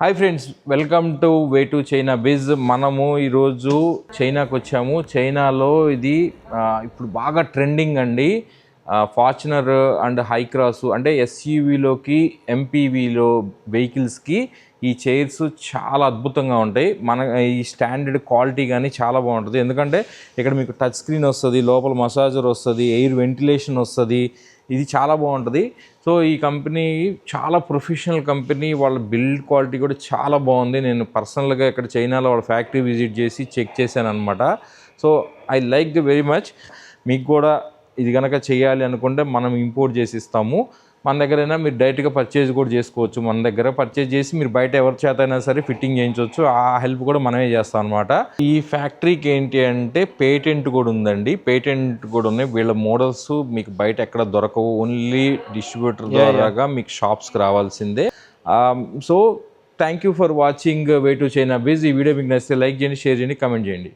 Hi friends, welcome to way to China biz. మనము ఈరోజు చైనాకు వచ్చాము. చైనాలో ఇది ఇప్పుడు బాగా ట్రెండింగ్ అండి. ఫార్చునర్ అండ్ హై క్రాస్ అంటే ఎస్యూవీలోకి ఎంపీవీలో వెహికల్స్కి ఈ చైర్స్ చాలా అద్భుతంగా ఉంటాయి. మన ఈ స్టాండర్డ్ క్వాలిటీ కానీ చాలా బాగుంటుంది. ఎందుకంటే ఇక్కడ మీకు టచ్ స్క్రీన్ వస్తుంది, లోపల మసాజర్ వస్తుంది, ఎయిర్ వెంటిలేషన్ వస్తుంది. ఇది చాలా బాగుంటుంది. సో ఈ కంపెనీ చాలా ప్రొఫెషనల్ కంపెనీ. వాళ్ళ బిల్డ్ క్వాలిటీ కూడా చాలా బాగుంది. నేను పర్సనల్గా ఇక్కడ చైనాలో వాళ్ళ ఫ్యాక్టరీ విజిట్ చేసి చెక్ చేశాను అనమాట. So I like the very much. మీకు కూడా ఇది కనుక చేయాలి అనుకుంటే మనం ఇంపోర్ట్ చేసి ఇస్తాము. మన దగ్గరైనా మీరు డైరెక్ట్గా పర్చేజ్ కూడా చేసుకోవచ్చు. మన దగ్గర పర్చేజ్ చేసి మీరు బయట ఎవరి చేత అయినా సరే ఫిట్టింగ్ చేయించవచ్చు. ఆ హెల్ప్ కూడా మనమే చేస్తాం అనమాట. ఈ ఫ్యాక్టరీకి ఏంటి అంటే పేటెంట్ కూడా ఉందండి. పేటెంట్ కూడా ఉన్నాయి. వీళ్ళ మోడల్స్ మీకు బయట ఎక్కడ దొరకవు. ఓన్లీ డిస్ట్రిబ్యూటర్ ద్వారాగా మీకు షాప్స్కి రావాల్సిందే. So thank you for watching way to China biz. ఈ వీడియో మీకు నచ్చితే లైక్ చేయండి, షేర్ చేయండి, కామెంట్ చేయండి.